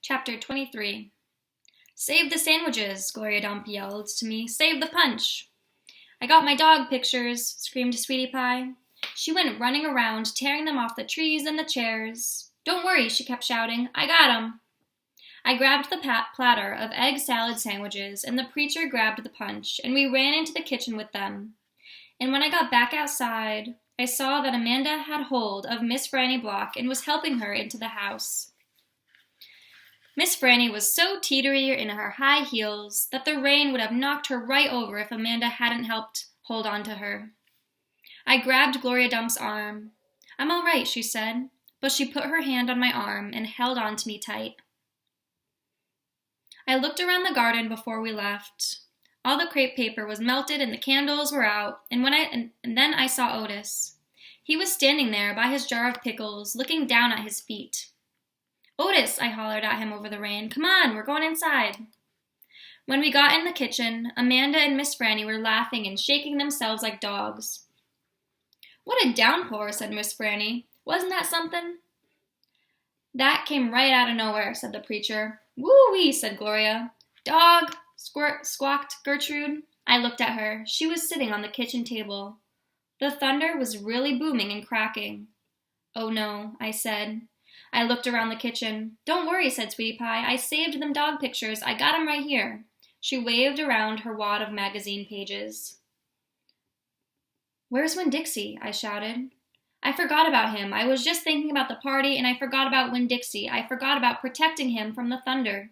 Chapter 23. "Save the sandwiches," Gloria Dump yelled to me. "Save the punch." "I got my dog pictures," screamed Sweetie Pie. She went running around, tearing them off the trees and the chairs. "Don't worry," she kept shouting. "I got 'em." I grabbed the platter of egg salad sandwiches, and the preacher grabbed the punch, and we ran into the kitchen with them. And when I got back outside, I saw that Amanda had hold of Miss Franny Block and was helping her into the house. Miss Franny was so teetery in her high heels that the rain would have knocked her right over if Amanda hadn't helped hold on to her. I grabbed Gloria Dump's arm. "I'm all right," she said, but she put her hand on my arm and held on to me tight. I looked around the garden before we left. All the crepe paper was melted and the candles were out, and then I saw Otis. He was standing there by his jar of pickles, looking down at his feet. "Otis," I hollered at him over the rain. "Come on, we're going inside." When we got in the kitchen, Amanda and Miss Franny were laughing and shaking themselves like dogs. "What a downpour," said Miss Franny. "Wasn't that something?" "That came right out of nowhere," said the preacher. "Woo-wee," said Gloria. "Dog," squawked Gertrude. I looked at her. She was sitting on the kitchen table. The thunder was really booming and cracking. "Oh no," I said. I looked around the kitchen. "Don't worry," said Sweetie Pie. "I saved them dog pictures. I got 'em right here." She waved around her wad of magazine pages. "Where's Winn-Dixie?" I shouted. "I forgot about him. I was just thinking about the party, and I forgot about Winn-Dixie. I forgot about protecting him from the thunder."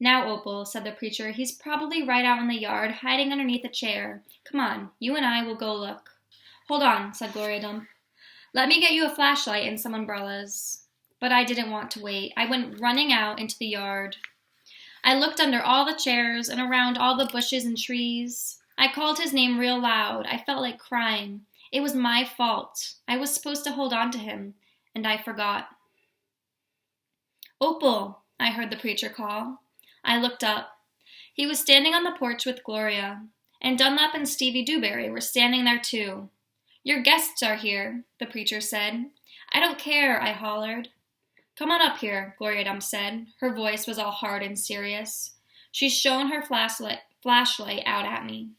"Now, Opal," said the preacher, "he's probably right out in the yard, hiding underneath a chair. Come on, you and I will go look." "Hold on," said Gloria Dump. "Let me get you a flashlight and some umbrellas." But I didn't want to wait. I went running out into the yard. I looked under all the chairs and around all the bushes and trees. I called his name real loud. I felt like crying. It was my fault. I was supposed to hold on to him, and I forgot. "Opal," I heard the preacher call. I looked up. He was standing on the porch with Gloria, and Dunlap and Stevie Dewberry were standing there too. "Your guests are here," the preacher said. "I don't care," I hollered. "Come on up here," Gloria Dump said. Her voice was all hard and serious. She shone her flashlight out at me.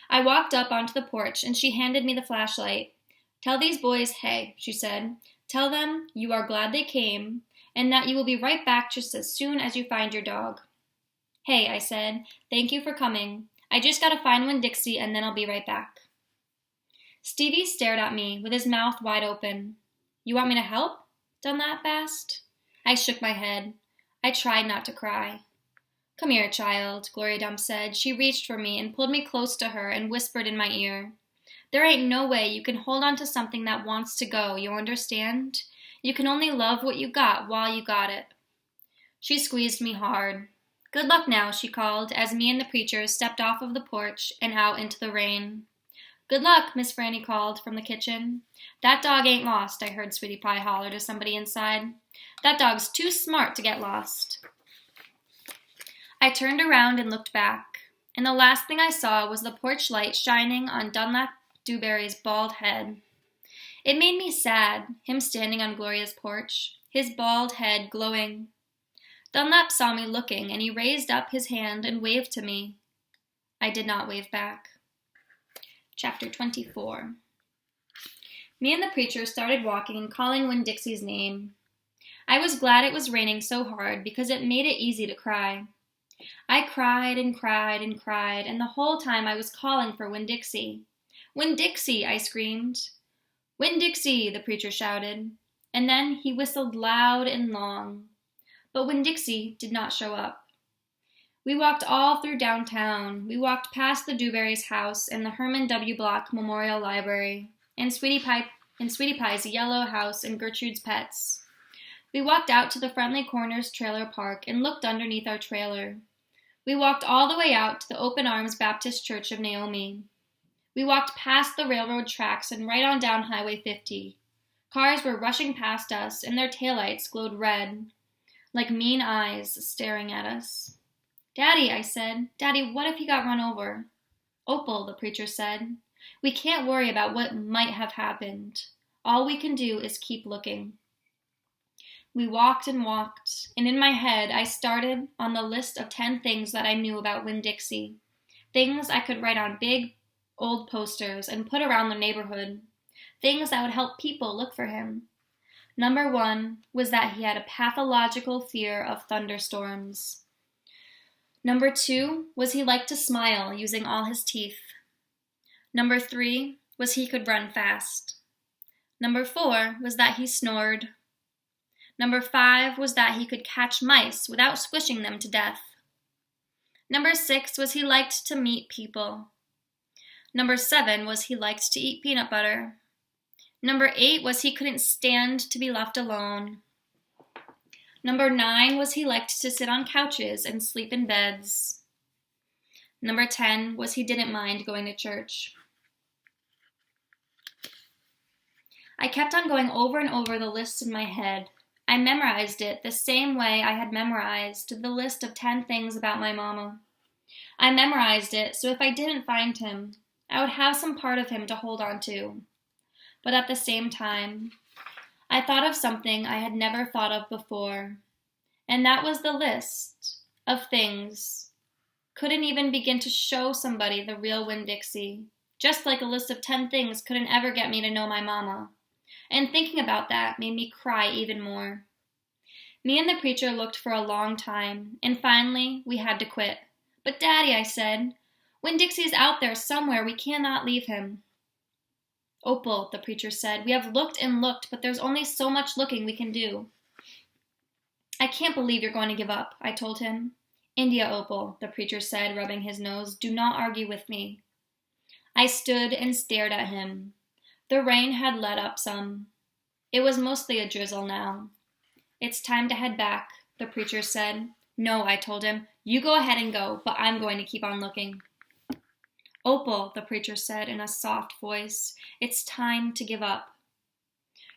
I walked up onto the porch, and she handed me the flashlight. "Tell these boys hey," she said. "Tell them you are glad they came, and that you will be right back just as soon as you find your dog." "Hey," I said. "Thank you for coming. I just gotta find Winn-Dixie, and then I'll be right back." Stevie stared at me with his mouth wide open. "You want me to help?" Dunlap asked. I shook my head. I tried not to cry. "Come here, child," Gloria Dump said. She reached for me and pulled me close to her and whispered in my ear. "There ain't no way you can hold on to something that wants to go, you understand? You can only love what you got while you got it." She squeezed me hard. "Good luck now," she called, as me and the preacher stepped off of the porch and out into the rain. "Good luck," Miss Franny called from the kitchen. "That dog ain't lost," I heard Sweetie Pie holler to somebody inside. "That dog's too smart to get lost." I turned around and looked back, and the last thing I saw was the porch light shining on Dunlap Dewberry's bald head. It made me sad, him standing on Gloria's porch, his bald head glowing. Dunlap saw me looking, and he raised up his hand and waved to me. I did not wave back. Chapter 24. Me and the preacher started walking and calling Winn-Dixie's name. I was glad it was raining so hard because it made it easy to cry. I cried and cried and cried, and the whole time I was calling for Winn-Dixie. "Winn-Dixie!" I screamed. "Winn-Dixie!" the preacher shouted, and then he whistled loud and long. But Winn-Dixie did not show up. We walked all through downtown. We walked past the Dewberry's house and the Herman W. Block Memorial Library, and Sweetie Pie's yellow house and Gertrude's pets. We walked out to the Friendly Corners trailer park and looked underneath our trailer. We walked all the way out to the Open Arms Baptist Church of Naomi. We walked past the railroad tracks and right on down Highway 50. Cars were rushing past us, and their taillights glowed red, like mean eyes staring at us. "Daddy," I said. "Daddy, what if he got run over?" "Opal," the preacher said. "We can't worry about what might have happened. All we can do is keep looking." We walked and walked, and in my head I started on the list of 10 things that I knew about Winn-Dixie. Things I could write on big, old posters and put around the neighborhood. Things that would help people look for him. Number 1 was that he had a pathological fear of thunderstorms. Number 2 was he liked to smile using all his teeth. Number 3 was he could run fast. Number 4 was that he snored. Number 5 was that he could catch mice without squishing them to death. Number 6 was he liked to meet people. Number 7 was he liked to eat peanut butter. Number 8 was he couldn't stand to be left alone. Number 9 was he liked to sit on couches and sleep in beds. Number 10 was he didn't mind going to church. I kept on going over and over the list in my head. I memorized it the same way I had memorized the list of 10 things about my mama. I memorized it so if I didn't find him, I would have some part of him to hold on to. But at the same time, I thought of something I had never thought of before, and that was the list of things. Couldn't even begin to show somebody the real Winn-Dixie, just like a list of 10 things couldn't ever get me to know my mama. And thinking about that made me cry even more. Me and the preacher looked for a long time, and finally we had to quit. But Daddy, I said, Winn-Dixie's out there somewhere. We cannot leave him. Opal, the preacher said, we have looked and looked, but there's only so much looking we can do. I can't believe you're going to give up, I told him. India, Opal, the preacher said, rubbing his nose, do not argue with me. I stood and stared at him. The rain had let up some. It was mostly a drizzle now. It's time to head back, the preacher said. No, I told him, you go ahead and go, but I'm going to keep on looking. Opal, the preacher said in a soft voice, it's time to give up.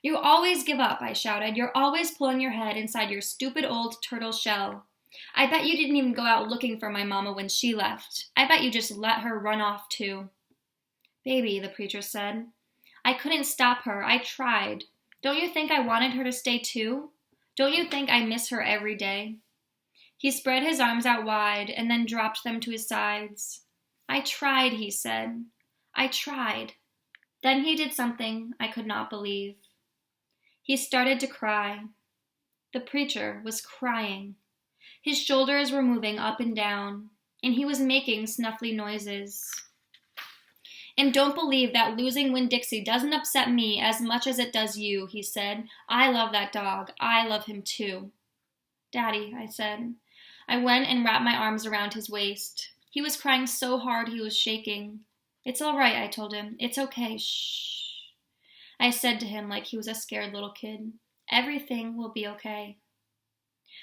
You always give up, I shouted. You're always pulling your head inside your stupid old turtle shell. I bet you didn't even go out looking for my mama when she left. I bet you just let her run off too. Baby, the preacher said, I couldn't stop her. I tried. Don't you think I wanted her to stay too? Don't you think I miss her every day? He spread his arms out wide and then dropped them to his sides. I tried, he said. I tried. Then he did something I could not believe. He started to cry. The preacher was crying. His shoulders were moving up and down, and he was making snuffly noises. And don't believe that losing Winn-Dixie doesn't upset me as much as it does you, he said. I love that dog. I love him too. Daddy, I said. I went and wrapped my arms around his waist. He was crying so hard he was shaking. It's all right, I told him. It's okay. Shh. I said to him like he was a scared little kid. Everything will be okay.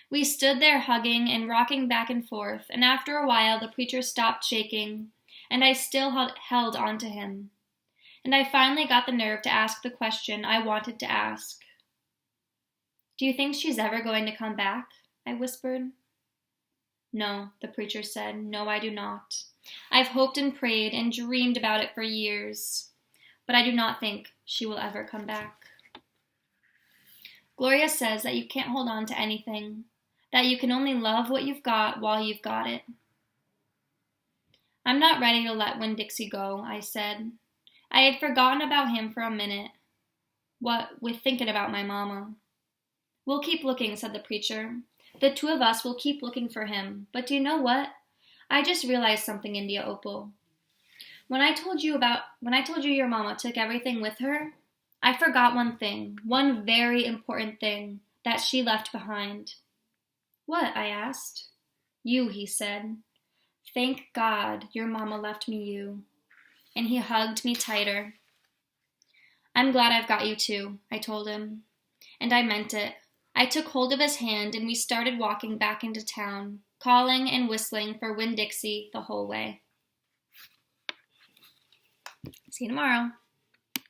We stood there hugging and rocking back and forth, and after a while the preacher stopped shaking, and I still held on to him. And I finally got the nerve to ask the question I wanted to ask. Do you think she's ever going to come back? I whispered. No, the preacher said. No, I do not. I've hoped and prayed and dreamed about it for years, but I do not think she will ever come back. Gloria says that you can't hold on to anything, that you can only love what you've got while you've got it. I'm not ready to let Winn-Dixie go, I said. I had forgotten about him for a minute, what with thinking about my mama. We'll keep looking, said the preacher. The two of us will keep looking for him. But do you know what? I just realized something, India Opal. When I told you your mama took everything with her, I forgot one thing, one very important thing that she left behind. What? I asked. You, he said. Thank God your mama left me you. And he hugged me tighter. I'm glad I've got you too, I told him. And I meant it. I took hold of his hand and we started walking back into town, calling and whistling for Winn-Dixie the whole way. See you tomorrow.